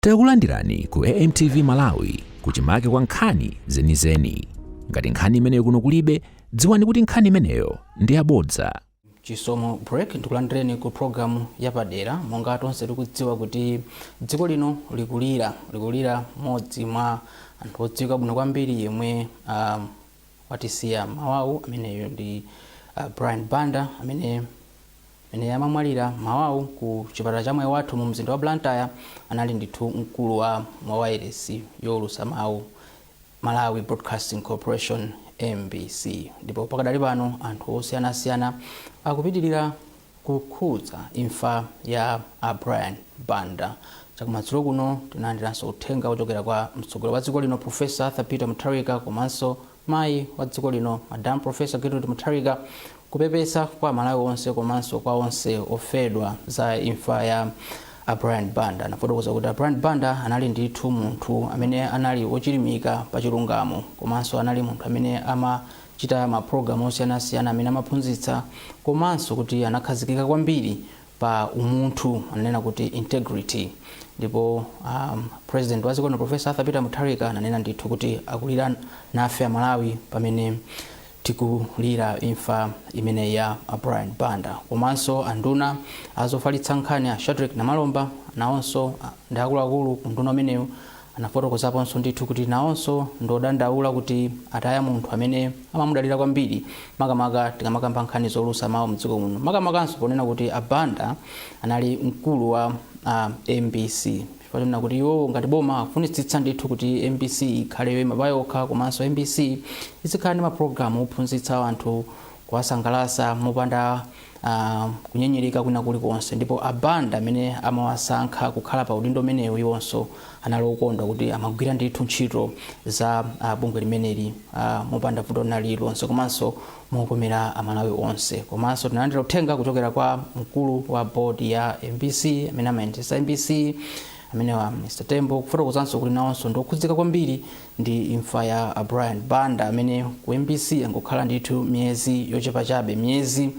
Takulandirani ku AMTV Malawi kuchimake kwa nkhani zenizeni. Ngati nkhani imeneyo kuno kulibe, dziwani kuti nkhani imeneyo ndi yabodza. Chisomo break ndikulandireni ku programu yapadera. Monga tonse tikudziwa kuti dziko lino likulira modzi mwa anthu odziwika bwino kwambiri yemwe watisiya mawawu ameneyo ndi Brian Banda amene amamwalira mawawu ku chipatala cha Moyo Wathu mu mzinda wa Blantyre. Anali ndithu mkulu wa wireless yolusa mawu Malawi Broadcasting Corporation MBC. Ndipo pakadali pano anthu osiyanasiyana akupitirira kukhudza imfa ya Brian Banda. Chakumadzulo kuno tinalandiranso uthenga kuchokera kwa mtsogoleri wa dziko lino Professor Arthur Peter Mutharika komanso mayi wa dziko lino Madam Professor Gertrude Mutharika kupepesa kwa Malawi onse komanso kwa onse ofedwa za imfa ya Brian Banda. Nafotokoza kuti Brian Banda anali ndithu munthu amene anali wochilimika pa chilungamo komanso anali munthu amene amachita maprogramu osiyanasiyana amene amaphunzitsa komanso kuti anakhazikika kwambiri pa umunthu, ananena kuti integrity. Ndipo President wa dziko lino Professor Arthur Peter Mutharika ananena ndithu kuti akulira nafe Malawi pamene tikulira imfa imene ya Brian Banda. Komanso anduna azofalitsa nkhani a Shadrack Namalomba nawonso ndi akuluakulu ku nduna umenewu anafotokozaponso ndithu kuti nawonso ndodandaula kuti ataya munthu amene amamudalira kwambiri makamaka tikamakamba nkhani zolusa mawu mdziko muno. Makamakanso ponena kuti Banda anali mkulu wa MBC. Chifukwa kuti iwo ngati boma afunitsitsa ndithu kuti MBC ikhale mabayokha komanso MBC izikhala ndi maprogramu ophunzitsa anthu kuwasangalatsa mopanda kunyenyereka kwina kulikonse. Ndipo Banda amene amawasankha kukhala pa udindo umenewu iwonso anali okondwa kuti amagwira ndithu ntchito za bungwe limeneli mopanda vuto lililonse komanso mokomera Amalawi onse. Komanso tinalandira uthenga kuchokera kwa mkulu wa board ya MBC amene amayendetsa MBC amene wa Mr. Tembo kufotokozanso kuti nawonso ndokhudzika kwambiri ndi imfa ya Brian Banda amene ku MBC angokhala ndithu miyezi yochepa chabe, miyezi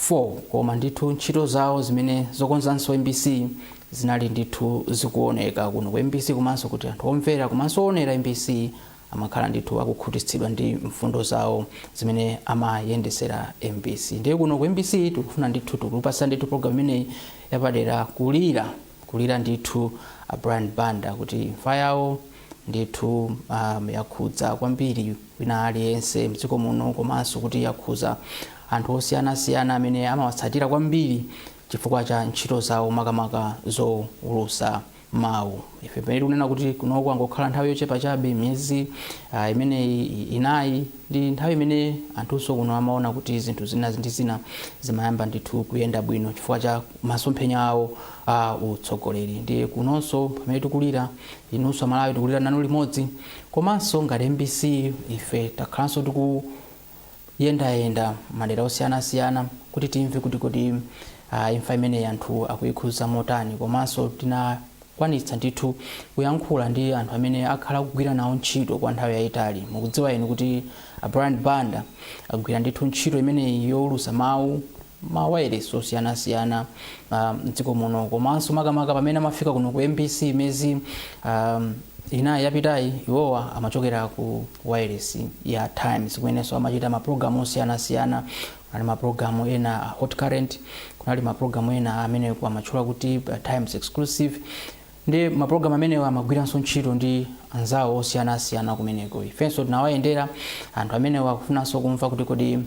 4, koma ndithu ntchito zawo zimene zokonzanso MBC zinali ndithu zikuoneka kuno ku MBC komanso kuti anthu omvera komanso onera MBC amakhala ndithu akukhutitsidwa ndi mfundo zawo zimene amayendesera MBC. Ndiye kuno ku MBC tikufuna ndithu tikupasa ndithu program imeneyi yapadera kulira ndithu Brian Banda kuti imfa yawo ndithu yakhudza kwambiri wina aliyense mdziko muno komanso kuti yakhudza anthu osiyanasiyana amene amawatsatira kwambiri chifukwa cha ntchito zawo makamaka zolusa mawu. Ife pamene tikunena kuti kunoko angokhala nthawi yochepa chabe, miyezi imene inayi, ndi nthawi imene anthunso kuno amaona kuti zinthu zina ndi zina zimayamba ndithu kuyenda bwino chifukwa cha masomphenya awo utsogoleri. Ndiye kunonso pamene tikulira inunso Malawi tikulira nanu limodzi komanso ngati MBC ife takhalanso tikuyendayenda madera osiyanasiyana kuti timve kuti kodi imfa imene anthu akuyikhudza motani komanso tinakwanitsa ndithu kuyankhula ndi anthu amene akhala kugwira nawo ntchito kwa nthawi yayitali. Mukudziwa inu kuti Brian Banda agwira ndithu ntchito imene yolusa mawu mawayilesi osiyanasiyana mdziko muno komanso makamaka pamene amafika kuno ku MBC mezi inayi yapitayi iwowa amachokera ku wireless ya Times kumenenso amachita maprogramu osiyanasiyana. Kunali maprogramu ena Hot Current, kunali maprogramu ena amene amatchula kuti Times Exclusive. Ndi maprogramu amene amagwiranso ntchito ndi anzawo osiyanasiyana kumeneko. Ifenso tinawayendera anthu amene akufunanso kumva kuti kodi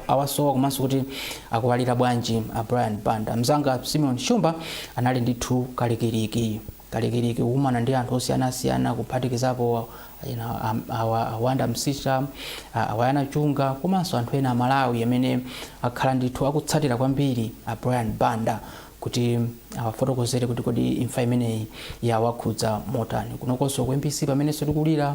awasowa komanso kuti akuwalira bwanji Brian Banda. Mzanga Simeon Shumba anali ndithu kalikiliki kukumana ndi anthu osiyanasiyana kuphatikizapo Awanda Msisha, Awayana Chunga komanso anthu ena Malawi amene akhala ndithu akutsatira kwambiri Brian Banda kuti awafotokozere kuti kodi imfa imeneyi yawakhudza motani. Kunokonso ku MBC pamene tikulira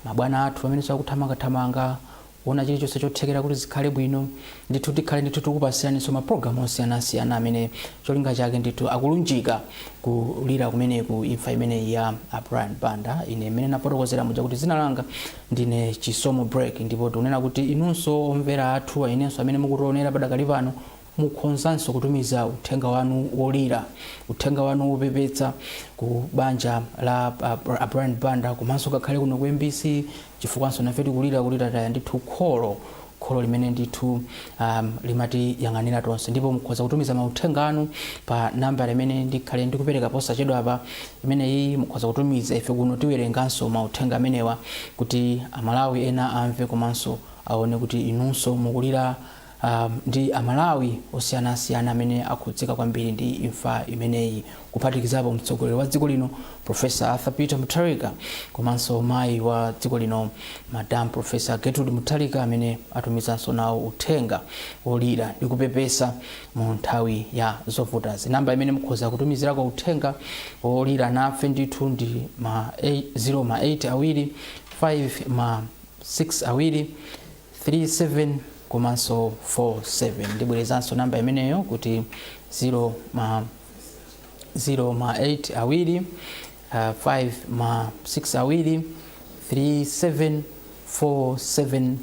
mabwana athu pamene akuthamangathamanga kuona chilichonse chothekera kuti zikhale bwino ndithu tikhale ndithu tikupasiraniso maprogramu osiyanasiyana amene cholinga chake ndithu akulunjika kulira kumeneku imfa imeneyi ya Brian Banda. Ine imene nafotokozera muja kuti zina langa ndine Chisomo Break, ndipo tikunena kuti inunso omvera athu inenso amene mukutionera padakali pano mukhonzanso kutumiza uthenga wanu wolira, uthenga wanu wopepetsa ku banja la Brian Banda komanso kakhale kuno ku MBC chifukwanso nafe tikulira taya ndithu kholo limene ndithu limati yang'anira tonse, ndipo mukhoza kutumiza mauthenga anu pa namba limene ndikhale ndikupereka posachedwa apa. Imene iyi mukhoza kutumiza, ife kuno tiwerenganso mauthenga amenewa kuti Amalawi ena amve komanso aone kuti inunso mukulira ndi Amalawi osiyanasiyana amene akhudzika kwambiri ndi imfa imeneyi, kuphatikizapo mtsogoleri wa dziko lino Professor Arthur Peter Mutharika komanso mayi wa dziko lino Madam Professor Gertrude Mutharika amene atumizanso nawo uthenga wolira ndi kupepesa mu nthawi ya zovutazi. Namba imene mukhoza kutumizirako uthenga wolira nafe ndithu ndi 0 awiri 5 6 awiri 37 komanso 47. Ndibwerezanso namba imeneyo kuti 0 8 awiri 5 6 awiri 3747.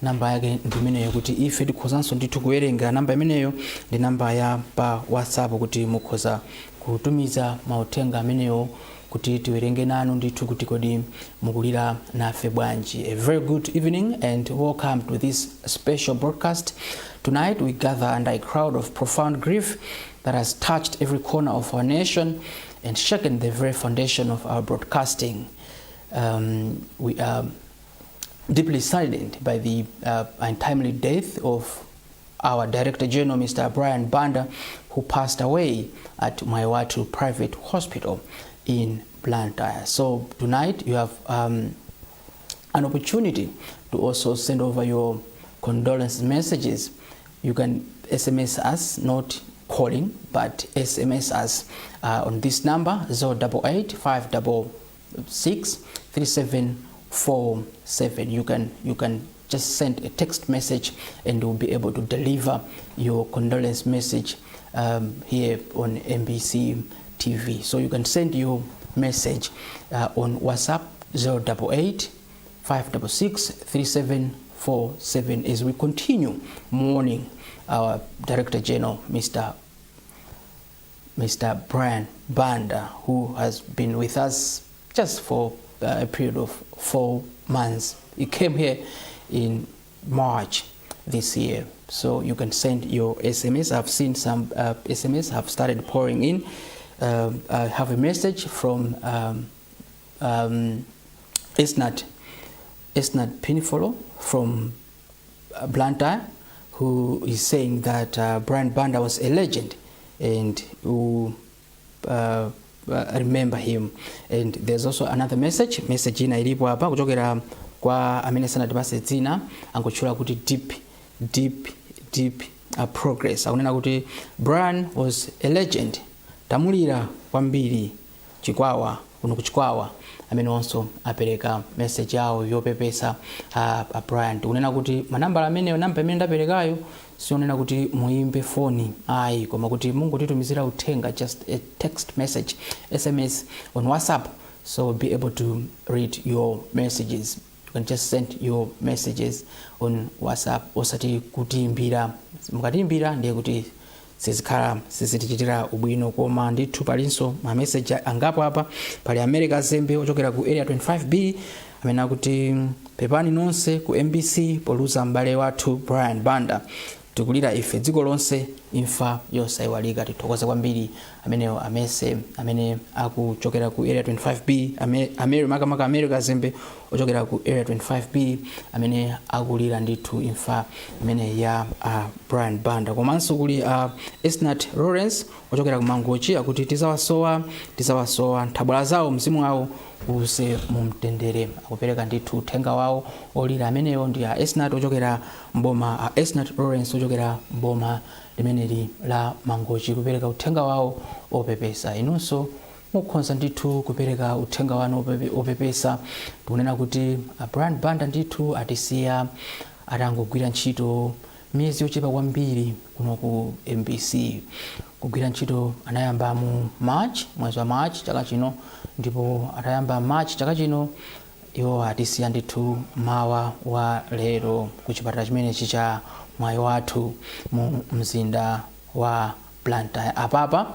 Namba yake ndi imeneyo kuti ife tikhozanso ndithu kuwerenga. Namba imeneyo ndi namba ya pa WhatsApp kuti mukhoza kutumiza mauthenga ameneyo kuti tiwerenge nanu ndithu kuti kodi mukulira nafe bwanji. A very good evening and welcome to this special broadcast. Tonight we gather under a cloud of profound grief that has touched every corner of our nation and shaken the very foundation of our broadcasting. We are deeply saddened by the untimely death of our Director General, Mr. Brian Banda, who passed away at Maiwatu Private Hospital in Blantyre. So tonight you have an opportunity to also send over your condolence messages. You can SMS us, not calling, but SMS us on this number 088 566 3747. You can just send a text message and we'll be able to deliver your condolence message here on MBC TV. So you can send your message on WhatsApp 088 566 3747 as we continue mourning our Director General, Mr. Brian Banda, who has been with us just for a period of 4 months. He came here in March this year. So you can send your SMS. I've seen some SMS have started pouring in. I have a message from Esnat Pinifolo from Blantyre, who is saying that Brian Banda was a legend and who remember him. And there's also another message ina ilipo hapa kuchokera kwa amene sanatipase dzina, angochula kuti deep progress. Akunena kuti Brian was a legend, tamulira kwambiri chikwawa kuno kuchikwawa, amene onso apereka message yawo yopepesa Brian. Tikunena kuti manambala ameneyo, namba imene ndaperekayo sionena kuti muimbe phone ayi, koma kuti mungotitumizira uthenga, just a text message, SMS on WhatsApp, so we'll be able to read your messages. You can just send your messages on WhatsApp. Osati kutiimbira, mukatiimbira ndiye kuti sizitichitira ubwino, koma ndithu palinso ma message angapo apa. Pali America Zembe ochokera ku area 25B amene akuti pepani nonse ku MBC poluza mbale wathu Brian Banda, tikulira ife dziko lonse imfa yosayiwalika. Tithokoza kwambiri amenewo amese amene akuchokera ku area 25B, makamaka America Zembe ochokera ku area 25B amene akulira ndithu imfa imene ya Brian Banda. Komanso kuli Esnat Lawrence ochokera ku Mangochi akuti tizawasowa nthabwala zawo, mzimu wawo use mumtendere. Akupereka ndithu uthenga wawo olira amenewo ndi Esnat ochokera mboma, Esnat Lawrence ochokera mboma limeneli la Mangochi, kupereka uthenga wawo opepesa. Inunso mukhonza ndithu kupereka uthenga wanu opepesa. Tikunena kuti Brian Banda ndithu atisiya atangogwira ntchito miezi yochepa kwambiri kuno ku MBC. Kugwira ntchito anayamba mu mwezi wa March chaka chino, ndipo atayamba March chaka chino iwo atisiya ndithu mawa wa lero ku chipatala chimene cha mwayi wathu mu mzinda wa Blantyre. Apapa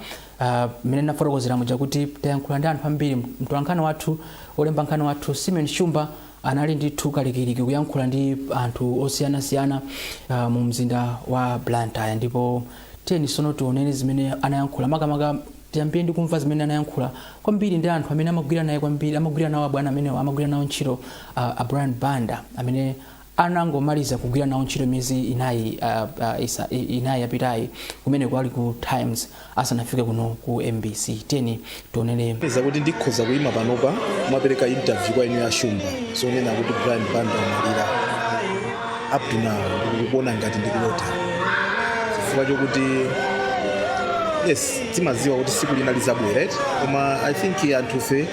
mmene nafotokozera muja kuti tayankhula ndi anthu ambiri. Mtolankhani wathu olemba nkhani wathu Simeon Shumba anali ndithu kalikiliki kuyankhula ndi anthu osiyanasiyana mu mzinda wa Blantyre, ndipo tiyeni sono tioneni zimene anayankhula. Makamaka tiyambire ndi kumva zimene anayankhula kwambiri ndi anthu amene amagwira naye kwambiri, amagwira nawo abwana amene amagwira nawo ntchito a Brian Banda amene anangomaliza kugwira nawo ntchito miyezi inayi yapitayi kumene kwali ku Times asanafike kuno ku MBC. Tiyeni tionene peza kuti ndikhoza kuyima panopa kumapereka interview kwa inu ya Shumba zonena kuti Brian Banda amalira up to now ndikuona ngati ndikulota chifukwa chokuti yes timaziwa kuti siku linali zabwera right, koma I think anthufe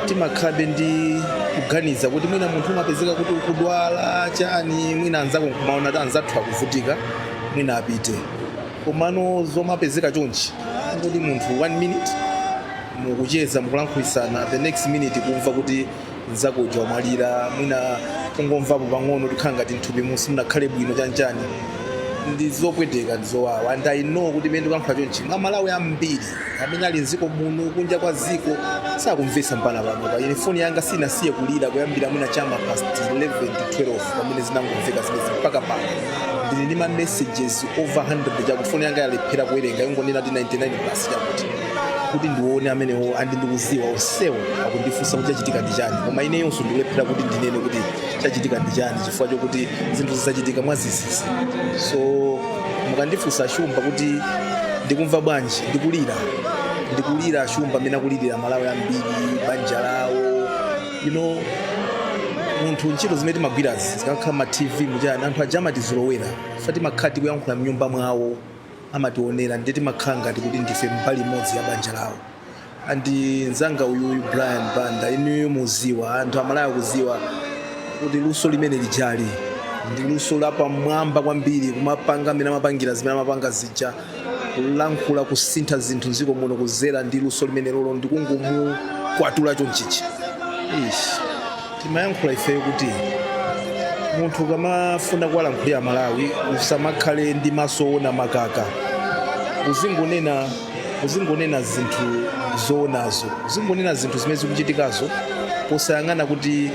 timakhabe ndi kuganiza kuti mwina munthu umapezeka kuti ukudwala chani, mwina anzako kumaona kuti anzathu akuvutika mwina apite, komano zomapezeka chonchi kuti munthu 1 minute mukucheza mukulankhulitsana the next minute kumva kuti nzako uja wamwalira, mwina kungomvapo pang'ono tikhala ngati nthupi musi munakhale bwino chanchani, ndi zopweteka ndi zowawa. And I know kuti mene ndikulankhula chonchi Malawi ambiri amene ali mziko muno kunja kwa ziko sakumvesa mpana pano. Ine phone yanga sinasiye kulira kuyambira mwina chama past 11 to 12 pamene zinangomveka zimene mpaka pano ndili ndi ma messages over 100 chakuti phone yanga yalephera kuwerenga ingonena kuti 99+ chakuti kuti ndione amenewo andindikuziwa onsewo akundifunsa kuti chachitika ndi chani, koma ineyonso ndikulephera kuti ndinene kuti chachitika ndi chani chifukwa chokuti zinthu zizachitika mwazizisi. So mukandifunsa Shumba kuti ndikumva bwanji, ndikulira Shumba amene akulirira Malawi ambiri, banja lawo, munthu ntchito zimene timagwirazi zikakhala ma TV mujani anthu aja amatizolowera fati makhati kuyankhula mnyumba mwawo amationera ndeti makhala ngati kuti ndife mbali imodzi ya banja lawo. Andi nzanga uyu Brian Banda inuyo muziwa, anthu amalawi kuziwa kuti luso limene lijali ndi luso lapa mwamba kwambiri, kumapanga amene amapangira zimene amapanga zija, kulankhula kusintha zinthu ziko muno kuzera ndi luso limene lolo ndikungumu kwatula chonchichi. Timayankhula ifeyo kuti munthu kamafuna kuwalankhulira Malawi usamakhale ndi maso ona makaka, uzingonena zinthu zoonazo, uzingonena zinthu zimene zikuchitikazo posayang'ana kuti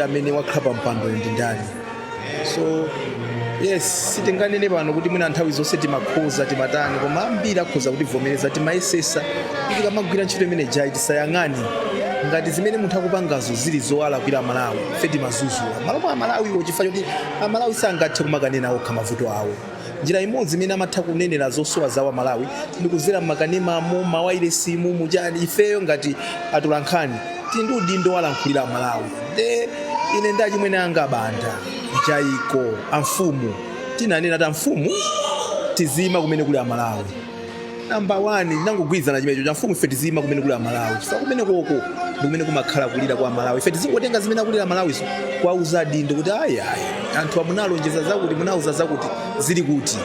amene wakhala pa mpando ndi ndani. So yes, sitinganene pano kuti mwina nthawi zonse timakhoza timatani, koma ambiri akhoza kutivomereza timayesesa kuti kamagwira ntchito imene jayi tisayang'ane ngati zimene munthu akupangazo zili zowalakwira Malawi. Ife timazuzula malo a Malawiwo chifukwa choti Amalawi sangathe kumakanena okha mavuto awo. Njira imodzi imene amatha kunenera zosowa zawo Malawi ndikuzera mmakanemamu mawailesimu mujani. Ifeyo ngati atolankhani tili ndi udindo walankhulira Malawi. Ine ndachi mwene anga Banda Jaiko amfumu tinanena ta mfumu tizima kumene kuli Malawi. Number 1 nangogwizana chimecho cha mfumu ife tizima kumene kuli Malawi chifukwa kumene koko ndi kumene kumakhala kulira kwa Malawi. Ife tizingotenga zimene kulira Malawi so kwauza dindo kuti ayi anthu amunalonjeza zakuti munauza zakuti zili kuti.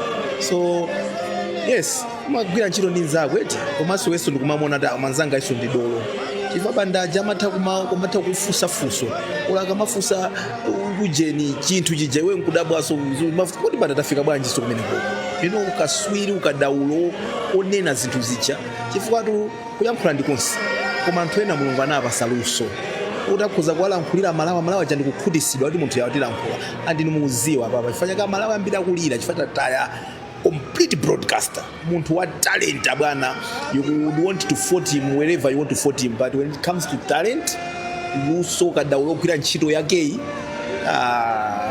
So yes, kumagwira ntchito ndi nzako eti komanso weso ndikumamona ta manzanga iso ndi dolo chifukwa Bandaja amatha kufusa fuso ulaka mafusa ujeni chinthu chija iwe nkudabwaso kuti Banda tafika bwanji so kumene koko ukaswiri ukadaulo onena zinthu zija chifukwa kuyankhula ndikonse koma anthu ena Mulungu anapasa luso utakhoza kuwalankhulira Malawi aja ndikukhutisidwa kuti munthu yawatilankhula andini mukuziwa papa chifukwa chaka Malawi ambiri akulira chifukwa taya complete broadcaster, muntu wa talent bwana. You would want to vote him wherever you want to vote him, but when it comes to talent luso kadaulo kwira ntchito yake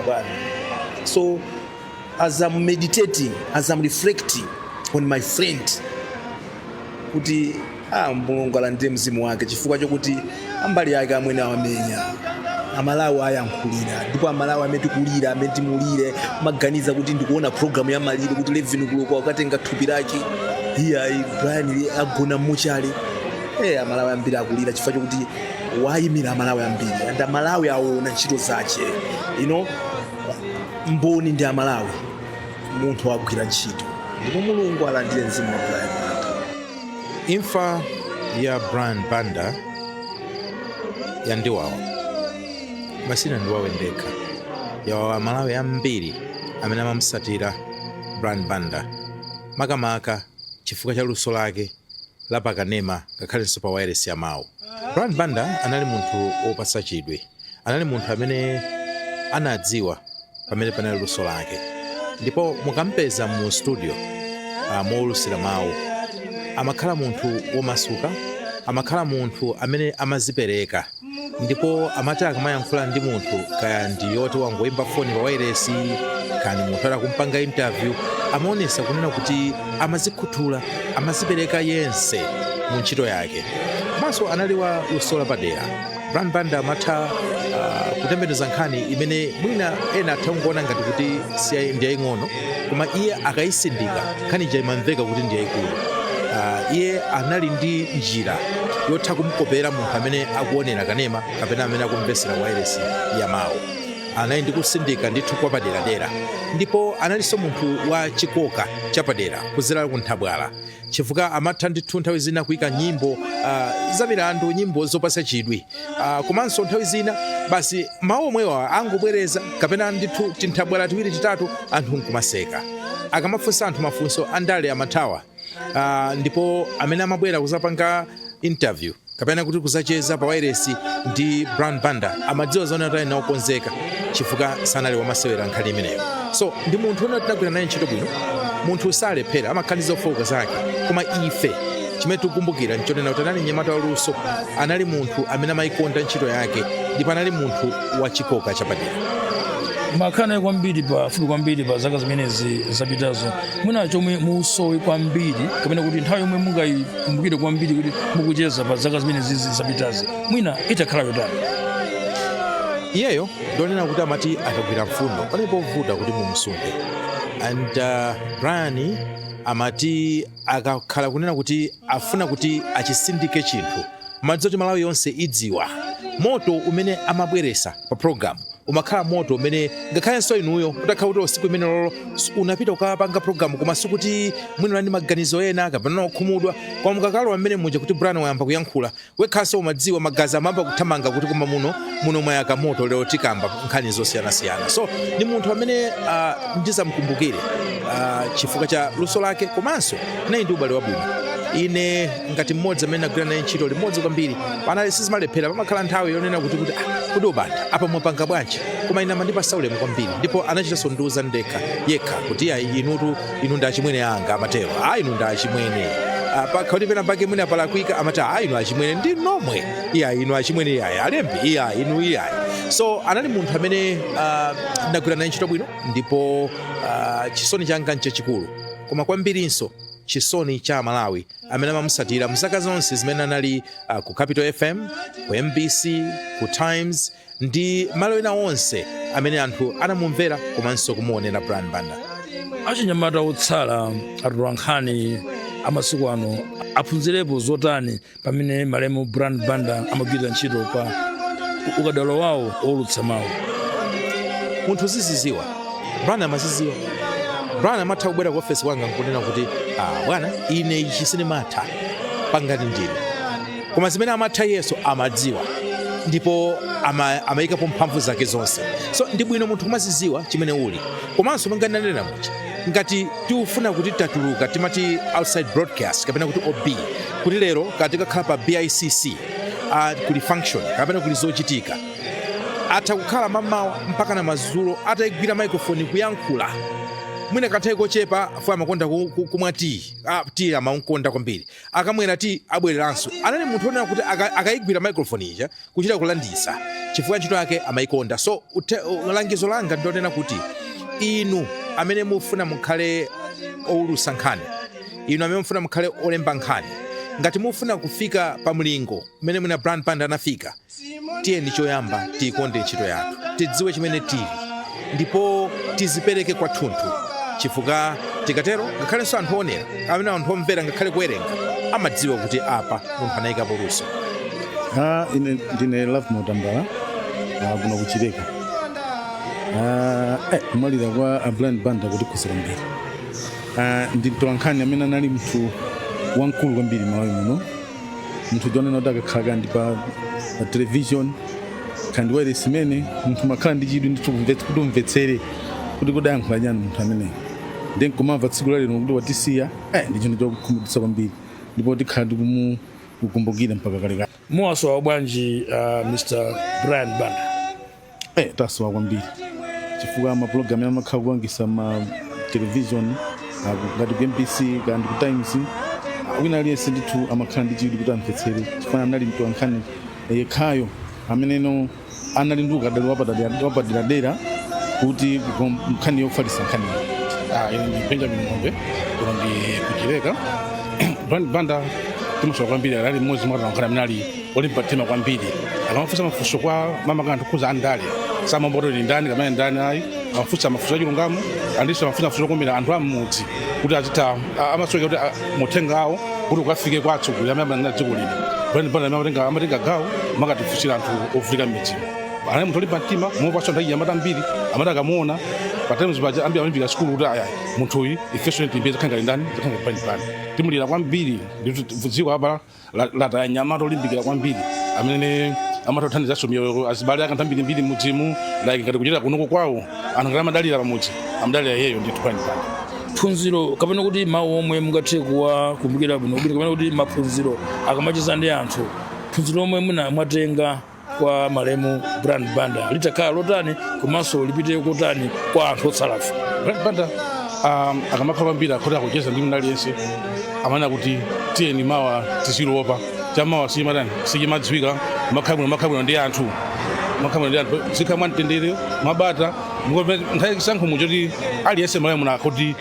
bwana. So as I'm meditating, as I'm reflecting on my friend kuti Mulungu alandire mzimu wake chifukwa chokuti ambali yake amwene awamenya Amalawi ayankhulira ndipo Amalawi amene kulira amene timulire maganiza kuti ndikuona program ya maliro kuti 11 kuloko akatenga thupi lake Brian agona muchali Amalawi ambiri akulira chifukwa chokuti wayimira Amalawi ambiri and Amalawi aona ntchito zache mboni ndi Amalawi munthu wagwira ntchito ndipo Mulungu alandire mzimu wa Brian Banda. Imfa ya Brian Banda yandiwawa masina ndiwawendeka yawawa Malawi ambiri amene amamusatira Brian Banda makamaka chifukwa cha luso lake lapakanema ngakhalenso pa wireless ya mawu. Brian Banda anali munthu wopatsa chidwi, anali munthu amene anadziwa pamene panali luso lake, ndipo mukampeza mu studio mowulusira mawu amakhala munthu womasuka, amakhala munthu amene amazipereka, ndipo amati akamayankhula ndi munthu kaya ndi yoti wangoyimba foni pa wireless kani munthu atakumpanga interview, amaonesa kunena kuti amazikhuthula, amazipereka yense mu ntchito yake. Komanso anali wa luso lapadera. Brian Banda amatha kutembenuza nkhani imene mwina ena atha kungoona ngati kuti ndi yaying'ono, koma iye akayisindika nkhani imamveka kuti ndi yayikulu. Iye anali ndi njira yotha kumukopera munthu amene akuonera kanema kapena amene akumvesera wireless ya mawu. Anali ndi kusindika ndithu kwa paderadera, ndipo analinso munthu wa chikoka chapadera kuzera ku nthabwala, chifukwa amatha ndithu nthawi zina kuyika nyimbo zamilandu, nyimbo zopatsa chidwi, komanso nthawi zina basi mawu omwewa angobwereza kapena ndithu tinthabwala tiwiri titatu anthu nkumaseka. Akamafunsa anthu mafunso andale amathawa, ndipo amene amabwera kuzapanga interview kapena kuti kuzacheza pa wireless ndi Brian Banda amadziwa zone atali nawo konzeka chifukwa sanali wamasewera nkhani imeneyo. So ndi munthu ono tinagwira naye ntchito bwino, munthu salephera, amakhaliza ofowoka zake, koma ife chimene tikukumbukira nchonena kuti anali mnyamata waluso, anali munthu amene amayikonda ntchito yake, ndipo anali munthu wa chikoka chapadera. Makana kwambiri pafupi kwambiri pa zaka zimenezi zapitazo, mwina chomwe musowe kwambiri kapena kuti nthawi yomwe mungayikumbukire kwambiri kuti mukucheza pa zaka zimenezi zapitazi mwina itakhala yotani? Iyeyo ndionena kuti amati akagwira mfundo palipo vuta kuti mumsunge, and Brian amati akakhala kunena kuti afuna kuti achisindike chinthu, madzoti Malawi yonse idziwa moto umene amabweresa pa program umakhala moto umene ngakhalenso inuyo utakhala kuti usiku imene lolo unapita ukapanga program koma sikuti mwina ndi maganizo ena kapena okhumudwa, koma mukakalo amene muja kuti Brian wayamba kuyankhula wekhaso umadziwa magazi amamba kuthamanga kuti koma muno mwayaka moto lero tikamba nkhani zosiyanasiyana. So ndi munthu amene ndizamkumbukire chifukwa cha luso lake, komanso naye ndi ubale wabwino. Ine ngati mmodzi amene agwira naye ntchito limodzi kwambiri, panali sizimalephera, pamakhala nthawi yonena kuti kuti ubanda apa mwapanga bwanji, koma ine amandipasa ulemu kwambiri, ndipo anachitanso ndiuza ndekha yekha kuti inu ndi achimwene anga amatero, inu ndi achimwene pakauti pena pake mwina palakwika amata inu achimwene ndi nomwe, inu achimwene iyayi alembi inu iyayi. So anali munthu amene ndagwira naye ntchito bwino, ndipo chisoni changa nchachikulu, koma kwambirinso chisoni cha Malawi amene amamusatira mzaka zonse zimene anali ku Capital FM, ku MBC, ku Times ndi malo ena onse amene anthu anamumvera komanso kumuonera Brian Banda. Achinyamata otsala atolankhani amasiku ano aphunzirepo zotani pamene malemu Brian Banda amagwira ntchito pa ukadaulo wawo owulutsa mawu? Munthu ziziziwa, Brian amaziziwa. Brian amatha kubwera ku office kwanga nkunena kuti bwana ine ichi sinimatha pangati ndine, koma zimene amatha yeso amadziwa, ndipo amayikapo mphamvu zake zonse. So ndi bwino munthu kumaziziwa chimene uli, komanso mangananena mucha ngati tiufuna kuti tatuluka timati outside broadcast kapena kuti OB, kuti lero kati kakhala pa BICC kuli function kapena kuli zochitika, atha kukhala mamawa mpaka na mazulo atayigwira microphone kuyankhula, mwina kathayi kochepa funa amakonda kumwa tii amakonda kwambiri, akamwera tii abwereranso. Anali munthu onena kuti akayigwira microphone ija kuchita kulandisa chifukwa ntchito yake amayikonda. So langizo langa ndionena kuti inu amene mufuna mukhale owulusa nkhani, inu amene mufuna mukhale olemba nkhani, ngati mufuna kufika pa mlingo mmene mwina Brian Banda anafika, tiyeni choyamba tiyikonde ntchito yathu, tidziwe chimene tili, ndipo tizipereke kwathunthu, chifukwa tikatero ngakhalenso anthu onera amene anthu omvera ngakhale kuwerenga amadziwa kuti apa munthu anayikapo luso. Ine ndine Love Motambala kuno kuchileka. Kumalira kwa Brian Banda kuti kusera mbiri. Ndi mtolankhani amene anali munthu wankulu kwambiri Malawi muno, munthu jonena kuti akakhala ndi pa television kandi wireless imene munthu makhala ndi chidwi ndithu kuti umvetsere kuti kudayankhula nyani munthu ameneyo ndi nkumamva tsiku la lero kuti watisiya ndi chinthu chokukhumudwitsa kwambiri ndipo tikhala tikumukumbukira mpaka kalekale. muwasowa bwanji Mr. Brian Banda? Tasowa kwambiri chifukwa mapulogalamu amakhala kuwangisa ma television ngati ku MBC kandi ku Times wina aliyense ndithu amakhala ndi chidwi kuti amvetsere chifukwa anali mtolankhani yekhayo ameneno anali ndi ukadaulo wapaderadera kuti nkhani yofalitsa nkhani. Ine ndi Benjamin Ng'ombe kuno ndi kuchileka. Brian Banda timasowa kwambiri, ali mmodzi mwa atolankhani amene ali olimba mtima kwambiri, akamafunsa mafunso kwa mama kanthu khuza andale samamboto ndi ndani kamene ndani ayi amafunsa mafunso achilungamo andinso amafunsa kumbira anthu amudzi kuti azita amasoka kuti muthenga awo kuti ukafike kwa atsogoleri amene amanena dziko lino. Brian Banda amatenga gawo makatifunsira anthu ovulika m'midzi. Anali munthu olimba mtima mopatsa nthawi amati ambiri amati akamuona pataimuzi paja ambiri amalimbika sikulu kuti ayayi munthu uyu ifenso timbeza khanga ndani zakhanga Brian Banda. Timulira kwambiri ndithu dziko apa lataya nyamata olimbikira kwambiri amene amatothandizaso miyoyo azibale ake ambirimbiri mudzimu like ngati kuchita kunoko kwawo anthu ngati amadalira pamudzi amadalira yeyo ndithu Brian Banda. Phunziro kapena kuti mawu omwe mungathe kuwakumbukira bwino kapena kuti maphunziro akamacheza ndi anthu, phunziro omwe mwatenga kwa malemu Brian Banda litakhala lotani komanso lipite kotani kwa anthu otsalafe? Brian Banda akamakhala kwambiri akhoti akucheza ndi munthu aliyense amanena kuti tiyeni mawa tizilopa chamawa sichimadziwika makhabwino ndi anthu zikhala mwamtendere mwabata nthawi chisankho mucho kuti aliyense malamu muna kuti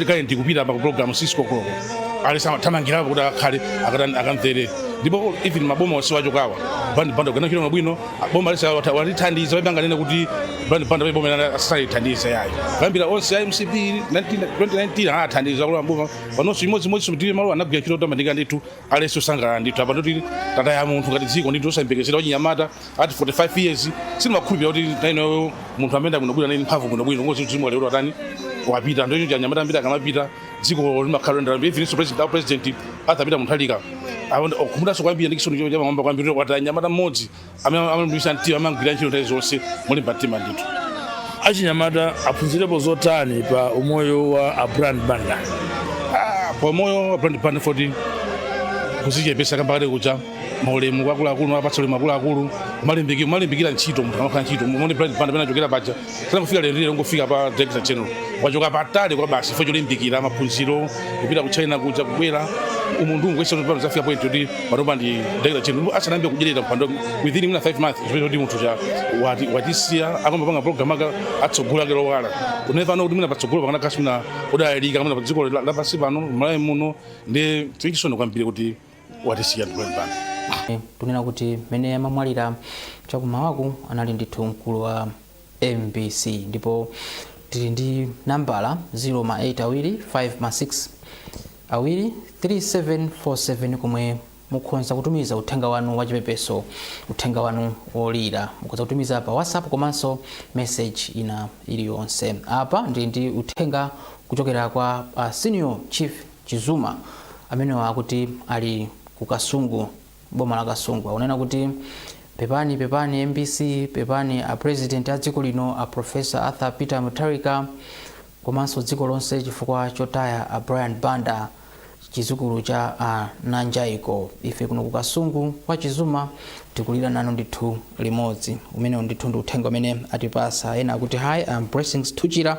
kale ndikupita pa program Cisco koloko alisa amathamangirapo kuti akhale akamvere. Ndipo even maboma osiwachokawa Brian Banda kugana chilo mabwino boma alisa walithandiza wabanganena kuti Brian Banda boma asalithandiza yayi kambira onse MCP 2019 athandiza kwa mboma panonso imodzi mutire malo anagwira chilo tamandika ndithu aleso sangala ndithu apa ndoti tata ya munthu ngati dziko ndithu osayembekezera wachinyamata ati 45 years sinimakhulupira kuti naino munthu amene kunobwira nini mphamvu kunobwino ngozi dzimo lero atani wapita ndio nje nyamata ambira akamapita dziko limakhala ndala even president atapita munthu alika okumudaso kwambiri ndikisoni cha mamba kwambiri wata nyamata mmodzi amambisa mtima amangwira ntchito nthawi zonse mulimba mtima ndithu. Achinyamata aphunzirepo zotani pa umoyo wa Brian Banda? Pa umoyo wa Brian Banda foti kuzichepesa kambakale kucha maulemu akuluakulu apatsa ulemu akuluakulu malimbikira ntchito munthu amakhala ntchito mone Brian Banda pena achokera paja sanakufika lero ngofika pa director general wachoka patali kwa basi fo cholimbikira maphunziro kupita ku China kuja kubwera umundu ngwese kuti zafika point kuti panopa ndi director general asanambe kujelera mpando within 5 months zvino kuti munthu cha watisiya akamapanga program aka atsogola kero wala unefa no kuti mina patsogola pakana kasina odalika kamuna padziko la pasi pano malayi muno ndi tikisono kwambiri kuti watisiya Brian Banda. Tunena kuti mene amamwalira chakumawaku anali ndithu mkulu wa MBC ndipo tili ndi nambala 08256 komwe mukhoza kutumiza uthenga wanu wachipepeso, uthenga wanu wolira, mukhoza kutumiza pa WhatsApp komanso message ina iliyonse. Apa ndi uthenga kuchokera kwa Senior Chief Chizuma amene akuti ali ku Kasungu, boma la Kasungu. Unena kuti pepani MBC, pepani a president a dziko lino a Professor Arthur Peter Mutharika komanso dziko lonse chifukwa chotaya a Brian Banda chizukulu cha Nanjaiko. Ife kuno ku Kasungu kwa Chizuma tikulira nanu ndithu limodzi. Umene ndithu ndi uthenga umene atipasa. Ena akuti hi, I'm Blessings Tuchira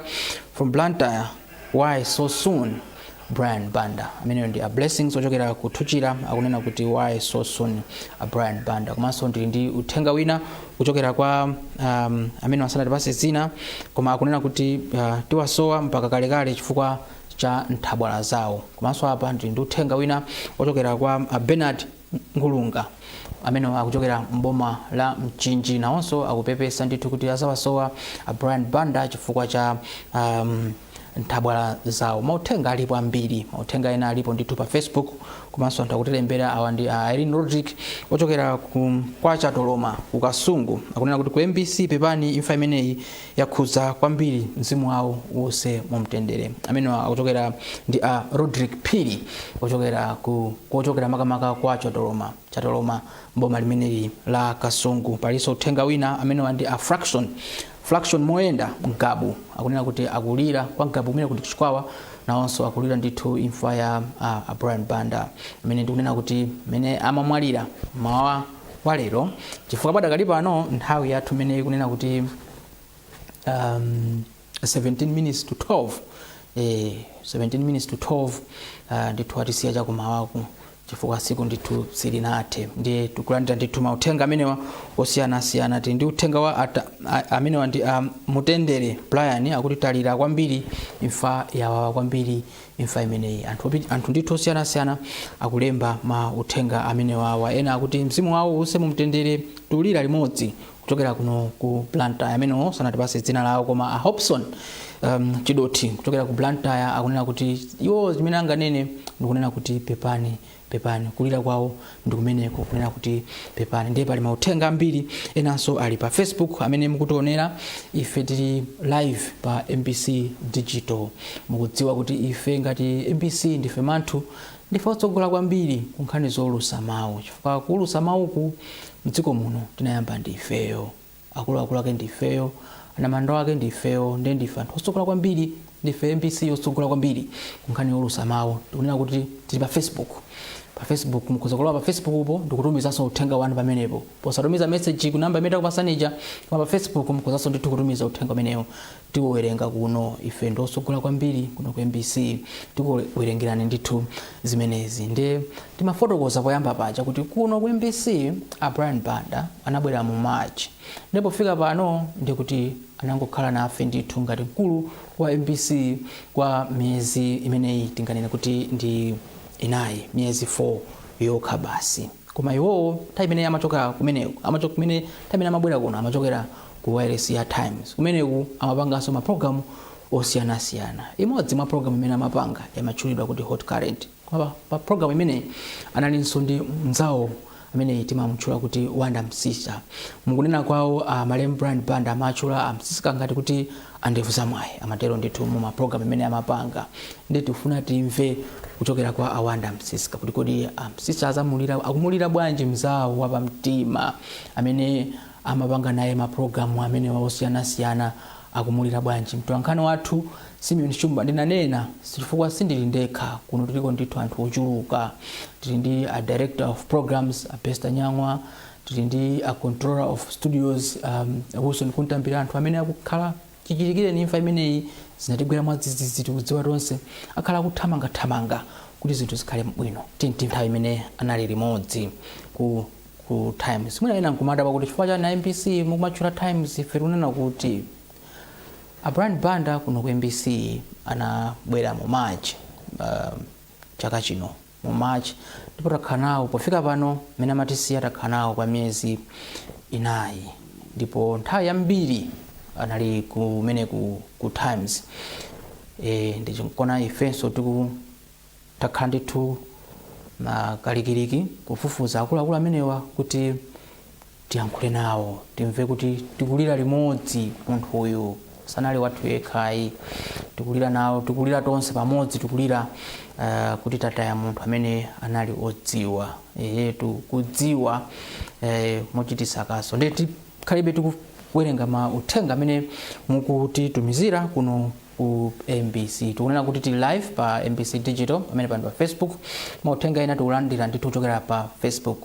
from Blantyre. Why so soon? Brian Banda. Amene ndi a Blessings ochokera ku Tuchira akunena kuti why so soon a Brian Banda. Komanso ndi uthenga wina kuchokera kwa amene wasana tipase zina koma akunena kuti tiwasowa mpaka kalekale chifukwa cha nthabwala zawo. Komanso apa ndi uthenga wina ochokera kwa Bernard Ngulunga amene akuchokera mboma la Mchinji nawonso akupepesa ndithu kuti azawasowa a Brian Banda chifukwa cha nthabwala zawo. Mauthenga alipo ambiri, mauthenga ena alipo ndithu pa Facebook komanso anthu akutilembera awa ndi Irene Rodrick ochokera kwa Chatoloma ku Kasungu akunena kuti ku MBC pepani imfa imeneyi yakhuza kwambiri mzimu wawo wonse mumtendere. Amene akuchokera ndi Rodrick Phiri ochokera makamaka kwa Chatoloma mboma limeneli la Kasungu. Palinso uthenga wina amene ndi a Fraction Flaction Moenda Mgabu akunena kuti akulira kwa Mgabu kumene kuti chikwawa nawonso akulira ndithu imfa ya Brian Banda amene ndikunena kuti mene amamwalira mawa walero chifukwa padakali pano nthawi yathu mene ikunena kuti 17 minutes to 12 17 minutes to 12 ndithu atisiya chakumawaku chifukwa siku ndithu silinathe ndiye tikulandira ndithu mauthenga amenewa osiyanasiyana ndi uthenga wa amenewa ndi Mutendere Brian akuti talira kwambiri imfa yawawa kwambiri imfa imeneyi anthu ndithu osiyanasiyana akulemba mauthenga amenewa wa ena akuti mzimu wawo use mumtendere tulira limodzi kuchokera kuno ku Blantyre amenewo sanatipase dzina lawo koma Hobson Chidoti kuchokera ku Blantyre akunena kuti iwo zimene anganene ndikunena kuti pepani kulira kwawo ndikumeneko kunena kuti pepani ndiye pali mauthenga ambiri enanso ali pa Facebook amene mukutionera ife tili live pa MBC Digital mukudziwa kuti ife ngati MBC ndife manthu ndife otsogola kwambiri kunkhani zolusa mawu chifukwa kulusa mawuku mdziko muno tinayamba ndifeyo akuluakulu ake ndifeyo anamando ake ndifeyo ndife anthu otsogola kwambiri ndife MBC otsogola kwambiri kunkhani yolusa mawu tikunena kuti tili pa Facebook mukuzokolowa pa Facebook upo ndikutumizanso uthenga wanu pamenepo posatumiza message ku namba imene takupasanija koma pa Facebook mukuzanso ndithu kutumiza uthenga umenewo tikuwerenga kuno ife ndosogula kwambiri kuno ku MBC tikuwerengerani ndithu zimenezi ndi timafotokoza poyamba paja kuti kuno ku MBC Brian Banda anabwera mu March ndipo fika pano ndikuti anangokhala nafe ndithu ngati mkulu wa MBC kwa miezi imeneyi tinganene kuti ndi inayi miezi 4 yokha basi koma iwo time imene amachoka kumeneko amachoka kumene time imene amabwera kuno amachokera ku wireless ya Times kumeneku amapanganso ma program osiyanasiyana imodzi mwa program imene amapanga yamatchulidwa kuti Hot Current koma pa program imene analinso ndi mzawo amene timamutchula kuti Wanda Msisa mukunena kwawo Malem Brian Banda amachula Msisa ngati kuti andevu zamwayi amatero ndithu mu ma program imene amapanga ndi tifuna timve kuchokera kwa Wanda Msisa kuti kodi Msisa akumulira bwanji mzawo wa pamtima amene amapanga naye ma program amene osiyanasiyana akumulira bwanji mtolankhani wathu Simeon Shumba ndinanena chifukwa sindili ndekha kuno tiliko ndithu anthu ochuluka tili ndi a director of programs Besta Nyangwa tili ndi a controller of studios Wilson Kuntambira anthu amene akukhala chichitikire ni imfa imeneyi zinatigwera mwadzidzidzi tikudziwa tonse akhala kuthamanga kuti zinthu zikhale bwino tinti nthawi imene anali limodzi ku Times mwina ena nkumada pakuti chifukwa cha na MBC mukumatchula Times ife tunena kuti Brian Banda kuno ku MBC anabwera mu March chaka chino mu March ndipo takhala nawo pofika pano mene amatisiya takhala nawo kwa miezi inayi ndipo nthawi yambiri anali kumene ku Times ndichikona ifenso takhala ndithu na kalikiliki kufufuza akuluakulu amenewa kuti tiyankhule nawo timve kuti tikulira limodzi munthu uyu sanali wathu yekhayi tikulira nawo tikulira tonse pamodzi tikulira kuti tataya munthu amene anali odziwa kudziwa mochitisa kaso ndeti khalibe tikuwerenga mauthenga amene mukutitumizira kuno ku MBC tikunena kuti tili live pa MBC Digital pamene pano pa Facebook mauthenga ena tikulandira ndithu kuchokera pa Facebook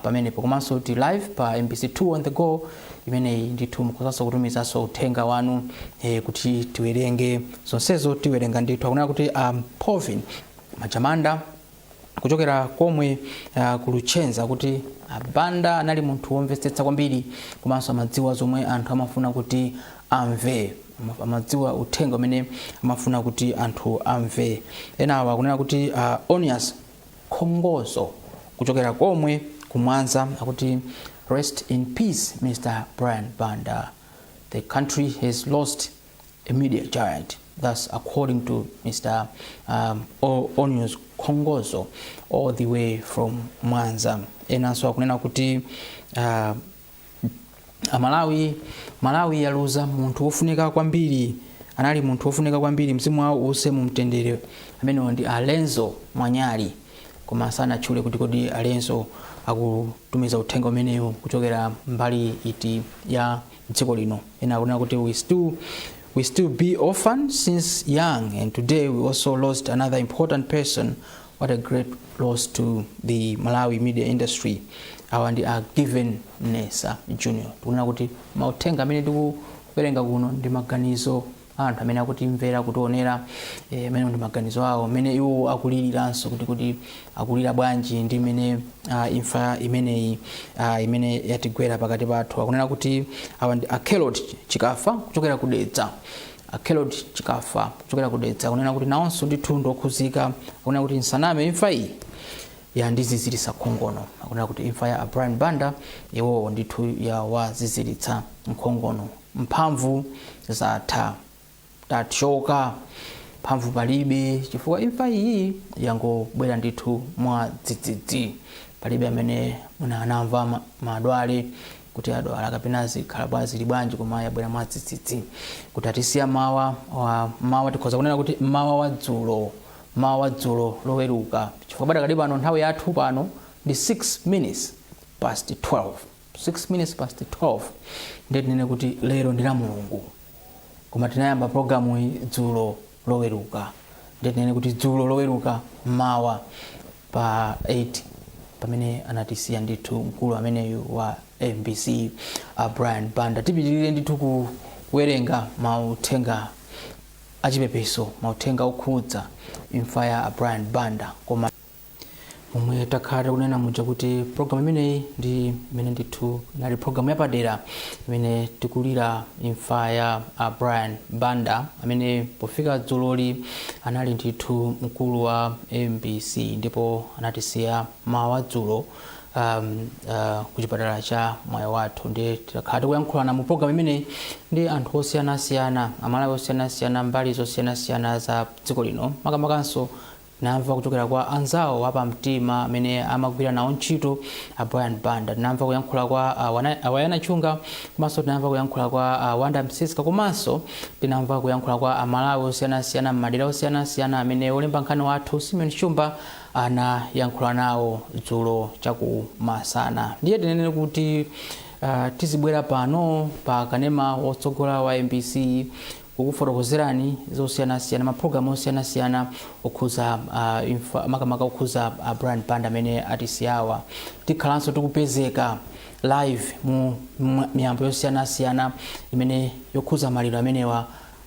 pamenepo komanso tili live pa MBC 2 on the go imene ndithu mukuzanso kutumizanso uthenga wanu kuti tiwerenge zonsezo tiwerenga ndithu akunena kuti Povin Majamanda kuchokera komwe kuluchenza kuti Banda anali munthu womvetsetsa kwambiri komanso amadziwa zomwe anthu amafuna kuti amve amadziwa uthenga umene amafuna kuti anthu amve enawa akunena kuti Onias Khongozo kuchokera komwe kumwanza akuti rest in peace Mr. Brian Banda, the country has lost a media giant. Thus, according to Mr. Onias Khongozo, all the way from Mwanza. Enanso akunena kuti Malawi yaluza munthu wofunika kwambiri anali munthu wofunika kwambiri mzimu wawo use mumtendere amene ndi Alenzo Mwanyali koma sana chule kuti kodi Alenzo akutumiza uthenga umenewu kuchokera mbali iti ya dziko lino. Ena akunena kuti we still be orphans since young, and today we also lost another important person. What a great loss to the Malawi media industry. Awa ndi a Given Nesa Junior. Tukunena kuti mauthenga amene tikuwerenga kuno ndi maganizo anthu amene akutimvera kutionera, amene ndi maganizo awo amene iwo akuliriranso kuti akulira bwanji ndi imene imfa imeneyi imene yatigwera pakati pathu. Akunena kuti awa ndi Akelot Chikafa kuchokera kudedza. Akelot Chikafa kuchokera kudedza akunena kuti nawonso ndithu ndokhuzika. Akunena kuti nsaname imfa iyi yandiziziritsa nkhongono. Akunena kuti imfa ya Brian Banda iwo ndithu yawaziziritsa nkhongono. Mphamvu zatha, tachoka, mphamvu palibe, chifukwa imfa iyi yangobwera ndithu mwa dzidzidzi. Palibe amene anamva madwale kuti adwala kapena zikhala bwa zili bwanji, koma yabwera mwa dzidzidzi. Kuti atisiya mawa tikhoza kunena kuti mawa wa dzulo loweruka, chifukwa padakali pano nthawi yathu pano ndi 6 minutes past 12. 6 minutes past 12 ndiye tinene kuti lero ndi la Mulungu, koma tinayamba programu iyi dzulo loweruka. Ndiye tinene kuti dzulo loweruka mawa pa 8 pamene anatisiya ndithu mkulu ameneyu wa MBC Brian Banda. Tipitirire ndithu kuwerenga mauthenga achipepeso, mauthenga okhudza imfa ya Brian Banda. Koma omwe takhala kunena muja kuti programu imeneyi ndi imene ndithu inali programu yapadera imene tikulira imfa ya Brian Banda, amene pofika dzuloli anali ndithu mkulu wa MBC ndipo anatisiya mawa dzulo ku chipatala cha Moyo Wathu. Ndi takhala tikuyankhulana mu programu imeneyi ndi anthu osiyanasiyana, Amalawi osiyanasiyana, mbali zosiyanasiyana za dziko lino, makamakanso namva kuchokera kwa anzawo apamtima amene amagwira nawo ntchito Brian Banda. Namva kuyankhula kwa Awayana Chunga, komanso tinamva kuyankhula kwa Wanda Msiska, komanso tinamva kuyankhula kwa Amalawi osiyanasiyana, madera osiyanasiyana amene olemba nkhani wathu Simeon Shumba anayankhula nawo dzulo chakumasana. Ndiye tinene kuti tizibwera pano pa kanema wotsogola wa MBC kukufotokozerani zosiyanasiyana, maprogramu osiyanasiyana okhuza makamaka okhuza Brian Banda amene atisiyawa. Tikhalanso tikupezeka live mu miyambo yosiyanasiyana imene yokhuza maliro amenewa.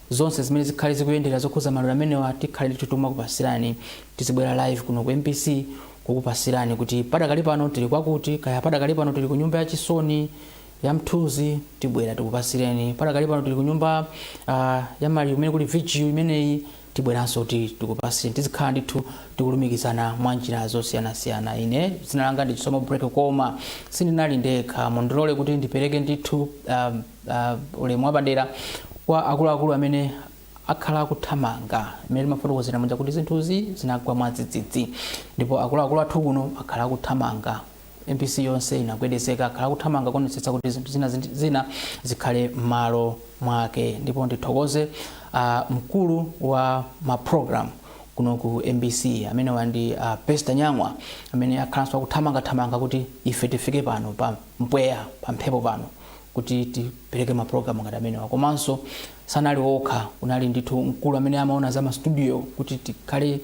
Zonse zimene zikhale zikuyendera zokhuza maliro amenewa tikhale tituma kupasirani. Tizibwera live kuno ku MBC kukupasirani kuti padakali pano tili kwakuti, kaya padakali pano tili ku nyumba ya chisoni ya Mthuzi, tibwera tikupasireni. Padakali pano tili ku nyumba ya maliro imene kuli vigil imeneyi, tibweranso tikupasireni. Tizikhala ndithu tikulumikizana mwa njira zosiyanasiyana. Ine dzina langa ndi Chisomo Break, koma sindinali ndekha. Mundilole kuti ndipereke ndithu ulemu wapadera kwa akuluakulu amene akhala kuthamanga, imene mafotokozera manja kuti zinthuzi zinagwa mwa dzidzidzi, ndipo akuluakulu athu kuno akhala kuthamanga. MBC yonse inagwedezeka, akhala kuthamanga kuonetsetsa kuti zinthu zina zikhale m'malo mwake. Ndipo ndithokoze mkulu wa maprogram kuno ku MBC amene wandi Pesta Nyang'wa, amene akhalanso kuthamanga kuti ife tifike pano pa mpweya, pa mphepo pano, kuti tipereke maprogramu ngati amenewa. Komanso sanali okha, kunali ndithu mkulu amene amaona za mastudio kuti tikhale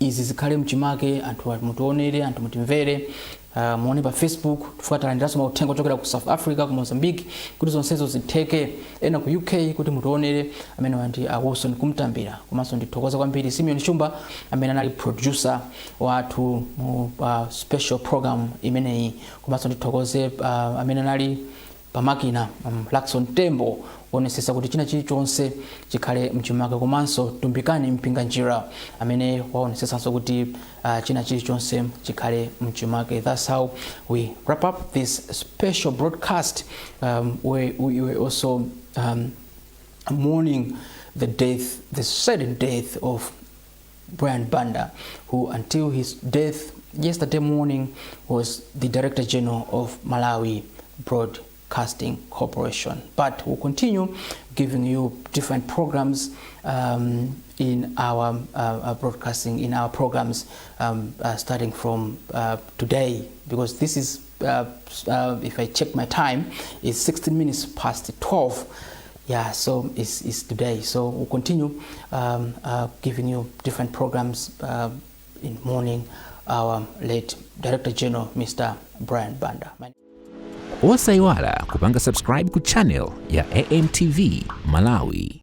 izi zikhale mchimake, anthu mutionere, anthu mutimvere. Muone pa Facebook, tifuatalandiranso mauthenga kuchokera ku South Africa, ku Mozambique, kuti zonsezo zitheke. Ena ku UK kuti mutionere, amene wandi Wilson kumtambira. Komanso ndithokoza kwambiri Simeon Shumba amene anali producer wathu mu special program imeneyi. Komanso ndithokoze amene anali pamakina Lakson Tembo kuonetsetsa kuti china chilichonse chikhale mchimake. Komanso Tumbikani Mpinganjira amene waonetsetsanso kuti china chilichonse chikhale mchimake. That's how we wrap up this special broadcast where we were also mourning the sudden death of Brian Banda, who until his death yesterday morning was the Director General of Malawi Broadcasting. Broadcasting Corporation. But we'll continue giving you different programs in our broadcasting, in our programs, starting from today, because this is, if I check my time, it's 16 minutes past 12. Yeah, so it's today. So we'll continue giving you different programs in morning. Our late Director General, Mr. Brian Banda. Osaiwala kupanga subscribe ku channel ya AMTV Malawi.